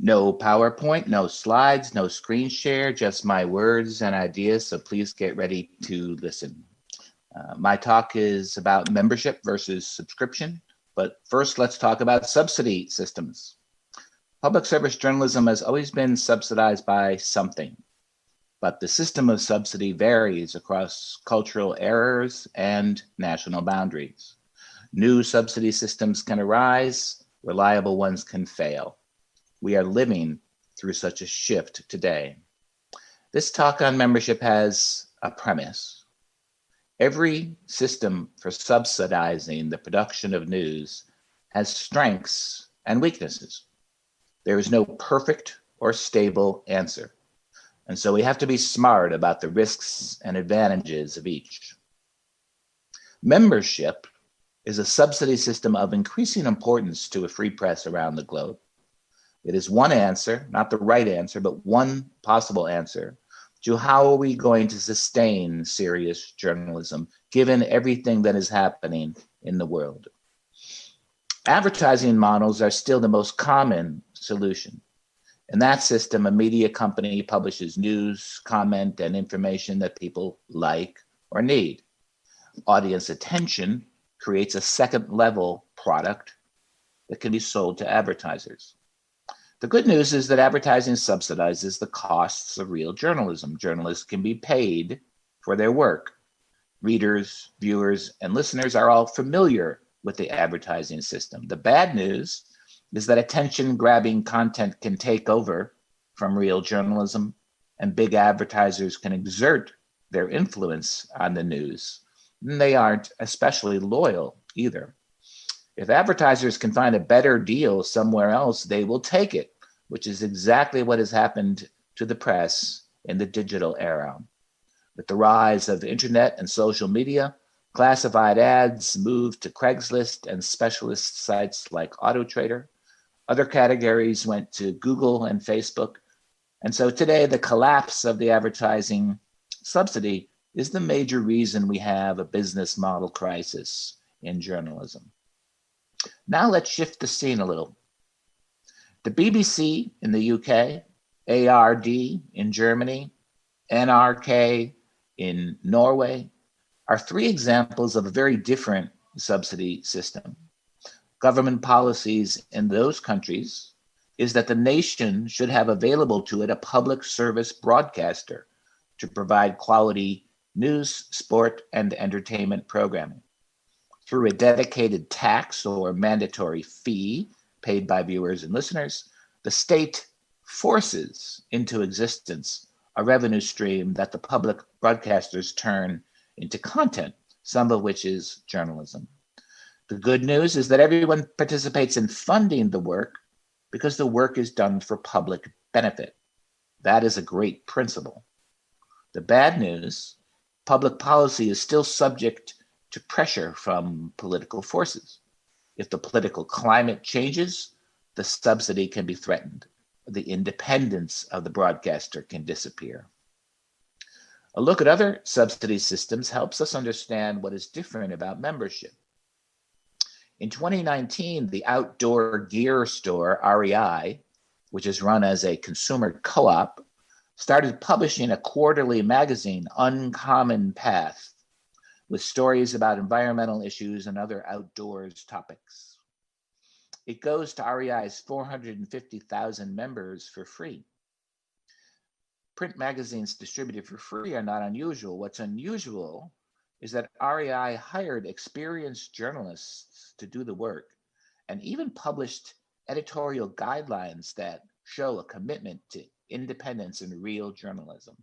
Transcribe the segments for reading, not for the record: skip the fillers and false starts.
No PowerPoint, no slides, no screen share, just my words and ideas. So please get ready to listen. My talk is about membership versus subscription. But first, let's talk about subsidy systems. Public service journalism has always been subsidized by something, but the system of subsidy varies across cultural eras and national boundaries. New subsidy systems can arise, reliable ones can fail. We are living through such a shift today. This talk on membership has a premise. Every system for subsidizing the production of news has strengths and weaknesses. There is no perfect or stable answer. And so we have to be smart about the risks and advantages of each. Membership is a subsidy system of increasing importance to a free press around the globe. It is one answer, not the right answer, but one possible answer to how are we going to sustain serious journalism given everything that is happening in the world. Advertising models are still the most common solution. In that system, a media company publishes news, comment, and information that people like or need. Audience attention creates a second-level product that can be sold to advertisers. The good news is that advertising subsidizes the costs of real journalism. Journalists can be paid for their work. Readers, viewers, and listeners are all familiar with the advertising system. The bad news is that attention-grabbing content can take over from real journalism, and big advertisers can exert their influence on the news. And they aren't especially loyal either. If advertisers can find a better deal somewhere else, they will take it, which is exactly what has happened to the press in the digital era. With the rise of internet and social media, classified ads moved to Craigslist and specialist sites like AutoTrader. Other categories went to Google and Facebook. And so today, the collapse of the advertising subsidy is the major reason we have a business model crisis in journalism. Now let's shift the scene a little. The BBC in the UK, ARD in Germany, NRK in Norway are three examples of a very different subsidy system. Government policies in those countries is that the nation should have available to it a public service broadcaster to provide quality news, sport, and entertainment programming. Through a dedicated tax or mandatory fee paid by viewers and listeners, the state forces into existence a revenue stream that the public broadcasters turn into content, some of which is journalism. The good news is that everyone participates in funding the work because the work is done for public benefit. That is a great principle. The bad news, public policy is still subject to pressure from political forces. If the political climate changes, the subsidy can be threatened. The independence of the broadcaster can disappear. A look at other subsidy systems helps us understand what is different about membership. In 2019, the outdoor gear store REI, which is run as a consumer co-op, started publishing a quarterly magazine, Uncommon Path, with stories about environmental issues and other outdoors topics. It goes to REI's 450,000 members for free. Print magazines distributed for free are not unusual. What's unusual is that REI hired experienced journalists to do the work and even published editorial guidelines that show a commitment to independence and real journalism.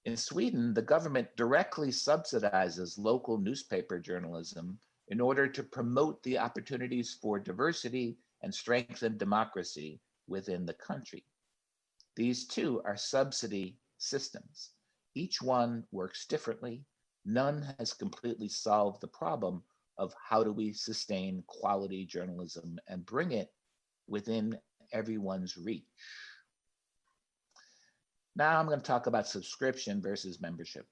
In Sweden, the government directly subsidizes local newspaper journalism in order to promote the opportunities for diversity and strengthen democracy within the country. These two are subsidy systems. Each one works differently. None has completely solved the problem of how do we sustain quality journalism and bring it within everyone's reach. Now I'm going to talk about subscription versus membership.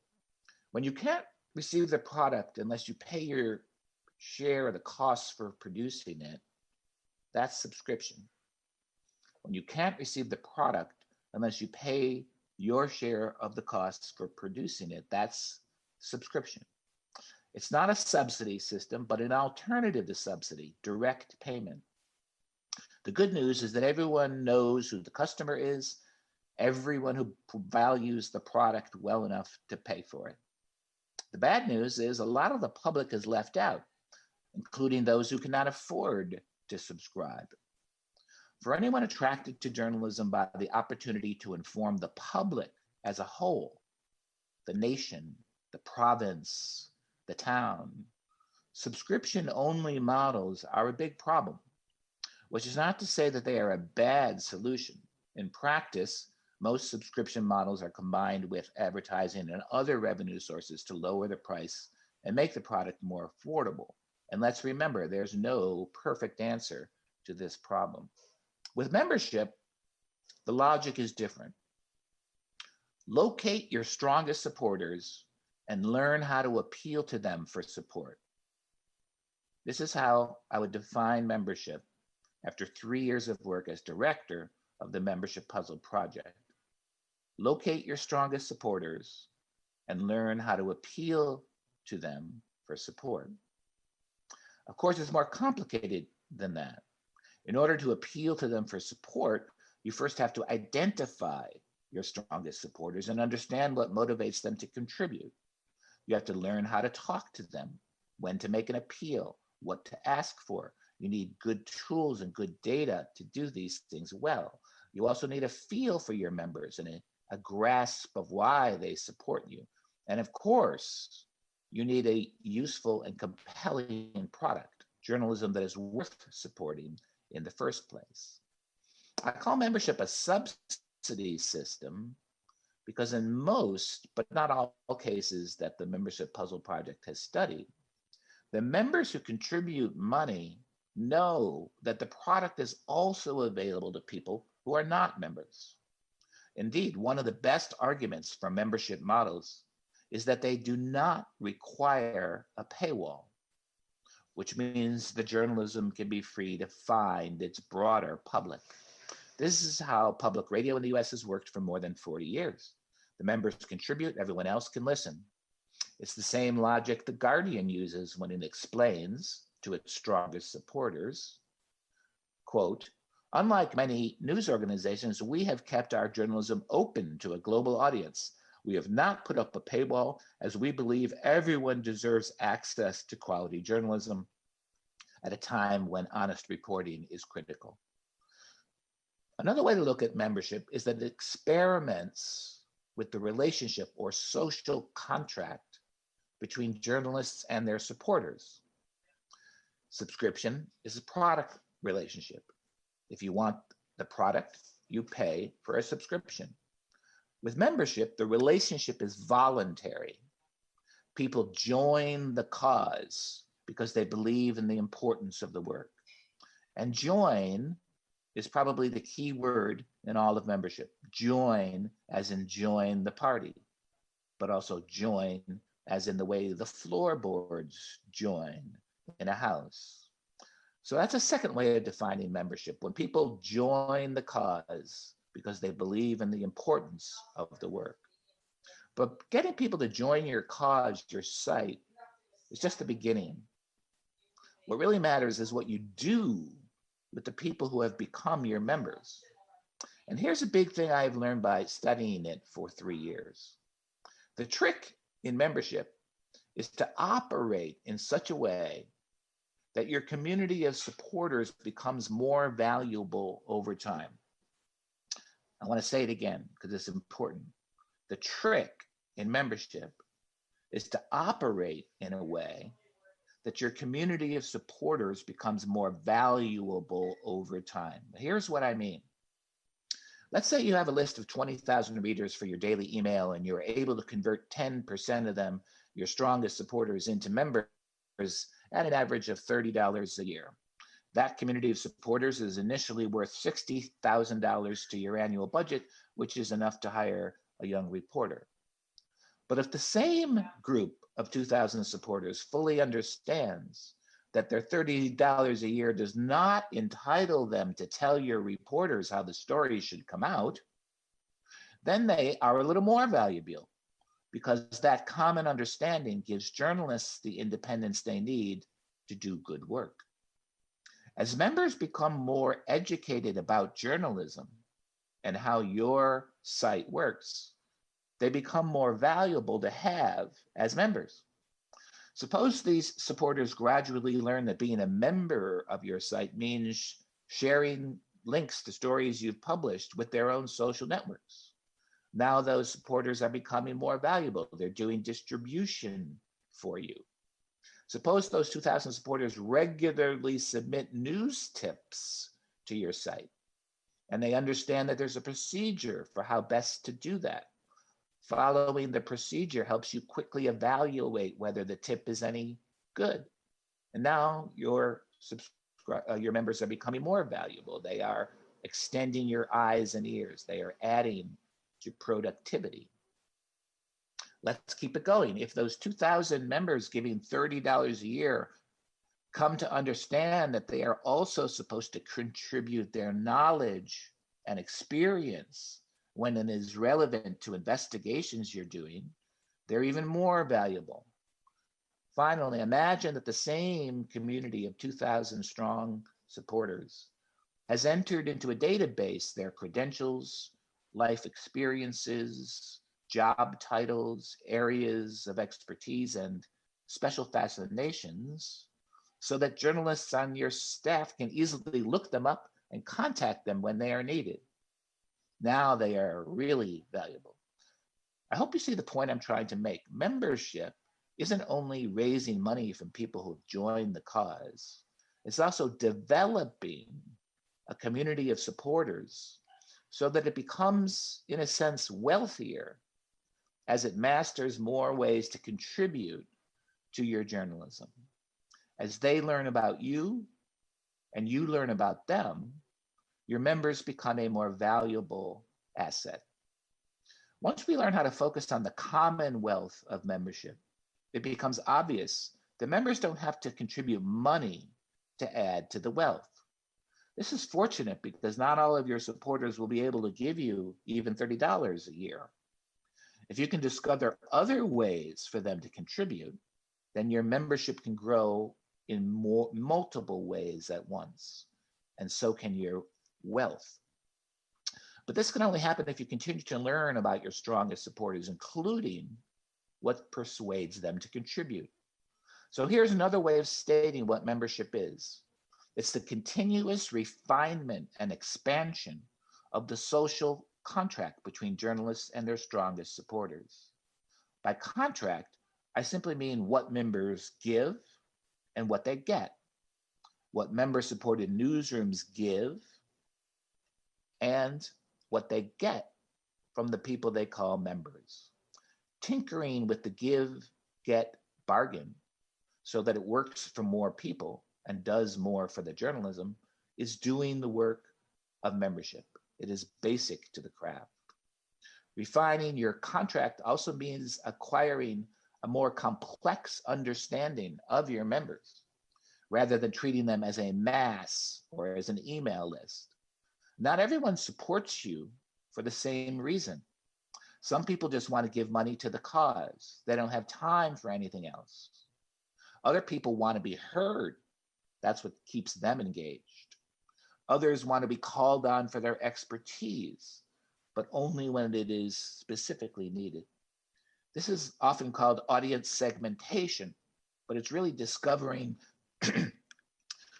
When you can't receive the product unless you pay your share of the costs for producing it, that's subscription. when you can't receive the product unless you pay your share of the costs for producing it. That's subscription. It's not a subsidy system, but an alternative to subsidy, direct payment. The good news is that everyone knows who the customer is, everyone who values the product well enough to pay for it. The bad news is a lot of the public is left out, including those who cannot afford to subscribe. For anyone attracted to journalism by the opportunity to inform the public as a whole, the nation, the province, the town, subscription-only models are a big problem, which is not to say that they are a bad solution. In practice, most subscription models are combined with advertising and other revenue sources to lower the price and make the product more affordable. And let's remember, there's no perfect answer to this problem. With membership, the logic is different. Locate your strongest supporters and learn how to appeal to them for support. This is how I would define membership after 3 years of work as director of the Membership Puzzle Project. Locate your strongest supporters and learn how to appeal to them for support. Of course, it's more complicated than that. In order to appeal to them for support, you first have to identify your strongest supporters and understand what motivates them to contribute. You have to learn how to talk to them, when to make an appeal, what to ask for. You need good tools and good data to do these things well. You also need a feel for your members and a grasp of why they support you. And of course, you need a useful and compelling product, journalism that is worth supporting in the first place. I call membership a subsidy system because in most, but not all cases that the Membership Puzzle Project has studied, the members who contribute money know that the product is also available to people who are not members. Indeed, one of the best arguments for membership models is that they do not require a paywall, which means the journalism can be free to find its broader public. This is how public radio in the US has worked for more than 40 years. The members contribute, everyone else can listen. It's the same logic The Guardian uses when it explains to its strongest supporters, quote, "Unlike many news organizations, we have kept our journalism open to a global audience. We have not put up a paywall as we believe everyone deserves access to quality journalism at a time when honest reporting is critical." Another way to look at membership is that it experiments with the relationship or social contract between journalists and their supporters. Subscription is a product relationship. If you want the product, you pay for a subscription. With membership, the relationship is voluntary. People join the cause because they believe in the importance of the work. And join is probably the key word in all of membership. Join as in join the party, but also join as in the way the floorboards join in a house. So that's a second way of defining membership. When people join the cause because they believe in the importance of the work. But getting people to join your cause, your site, is just the beginning. What really matters is what you do with the people who have become your members. And here's a big thing I've learned by studying it for 3 years. The trick in membership is to operate in such a way that your community of supporters becomes more valuable over time. I want to say it again because it's important. The trick in membership is to operate in a way that your community of supporters becomes more valuable over time. Here's what I mean. Let's say you have a list of 20,000 readers for your daily email and you're able to convert 10% of them, your strongest supporters, into members at an average of $30 a year. That community of supporters is initially worth $60,000 to your annual budget, which is enough to hire a young reporter. But if the same group of 2,000 supporters fully understands that their $30 a year does not entitle them to tell your reporters how the story should come out, then they are a little more valuable, because that common understanding gives journalists the independence they need to do good work. As members become more educated about journalism and how your site works, they become more valuable to have as members. Suppose these supporters gradually learn that being a member of your site means sharing links to stories you've published with their own social networks. Now those supporters are becoming more valuable. They're doing distribution for you. Suppose those 2,000 supporters regularly submit news tips to your site, and they understand that there's a procedure for how best to do that. Following the procedure helps you quickly evaluate whether the tip is any good. And now your members are becoming more valuable. They are extending your eyes and ears. They are adding to productivity. Let's keep it going. If those 2,000 members giving $30 a year come to understand that they are also supposed to contribute their knowledge and experience when it is relevant to investigations you're doing, they're even more valuable. Finally, imagine that the same community of 2,000 strong supporters has entered into a database their credentials, life experiences, job titles, areas of expertise, and special fascinations, so that journalists on your staff can easily look them up and contact them when they are needed. Now they are really valuable. I hope you see the point I'm trying to make. Membership isn't only raising money from people who've joined the cause, it's also developing a community of supporters so that it becomes, in a sense, wealthier as it masters more ways to contribute to your journalism. As they learn about you and you learn about them, your members become a more valuable asset. Once we learn how to focus on the commonwealth of membership, it becomes obvious that members don't have to contribute money to add to the wealth. This is fortunate because not all of your supporters will be able to give you even $30 a year. If you can discover other ways for them to contribute, then your membership can grow in multiple ways at once, and so can your wealth. But this can only happen if you continue to learn about your strongest supporters, including what persuades them to contribute. So here's another way of stating what membership is. It's the continuous refinement and expansion of the social contract between journalists and their strongest supporters. By contract, I simply mean what members give and what they get, what member-supported newsrooms give, and what they get from the people they call members. Tinkering with the give-get bargain so that it works for more people and does more for the journalism is doing the work of membership. It is basic to the craft. Refining your contract also means acquiring a more complex understanding of your members, rather than treating them as a mass or as an email list. Not everyone supports you for the same reason. Some people just want to give money to the cause. They don't have time for anything else. Other people want to be heard. That's what keeps them engaged. Others want to be called on for their expertise, but only when it is specifically needed. This is often called audience segmentation, but it's really discovering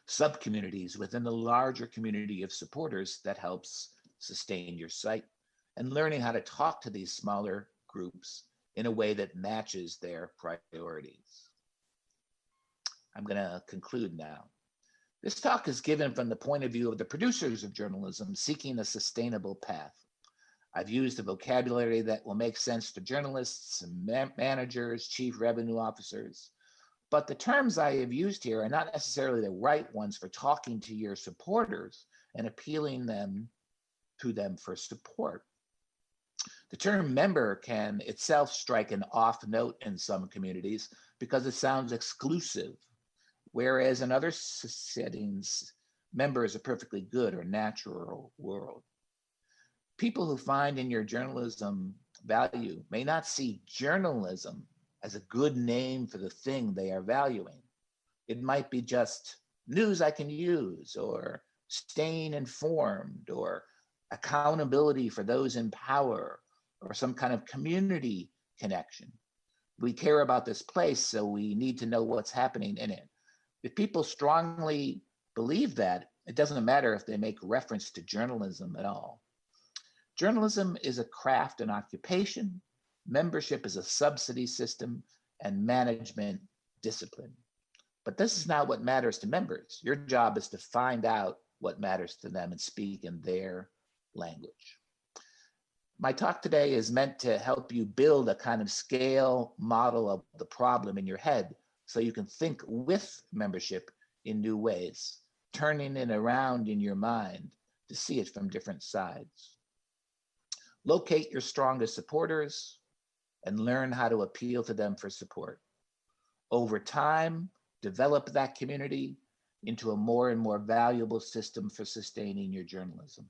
sub-communities within the larger community of supporters that helps sustain your site, and learning how to talk to these smaller groups in a way that matches their priorities. I'm going to conclude now. This talk is given from the point of view of the producers of journalism seeking a sustainable path. I've used a vocabulary that will make sense to journalists, managers, chief revenue officers, but the terms I have used here are not necessarily the right ones for talking to your supporters and appealing to them for support. The term member can itself strike an off note in some communities because it sounds exclusive, whereas in other settings, member is a perfectly good or natural world. People who find in your journalism value may not see journalism as a good name for the thing they are valuing. It might be just news I can use, or staying informed, or accountability for those in power, or some kind of community connection. We care about this place, so we need to know what's happening in it. If people strongly believe that, it doesn't matter if they make reference to journalism at all. Journalism is a craft and occupation. Membership is a subsidy system, and management discipline. But this is not what matters to members. Your job is to find out what matters to them and speak in their language. My talk today is meant to help you build a kind of scale model of the problem in your head so you can think with membership in new ways, turning it around in your mind to see it from different sides. Locate your strongest supporters and learn how to appeal to them for support. Over time, develop that community into a more and more valuable system for sustaining your journalism.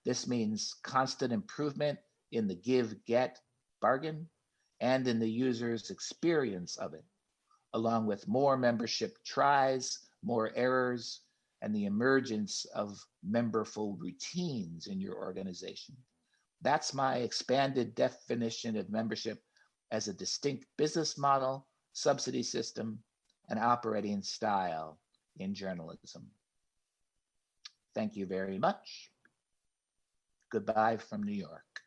This means constant improvement in the give-get bargain and in the user's experience of it, along with more membership tries, more errors, and the emergence of memberful routines in your organization. That's my expanded definition of membership as a distinct business model, subsidy system, and operating style in journalism. Thank you very much. Goodbye from New York.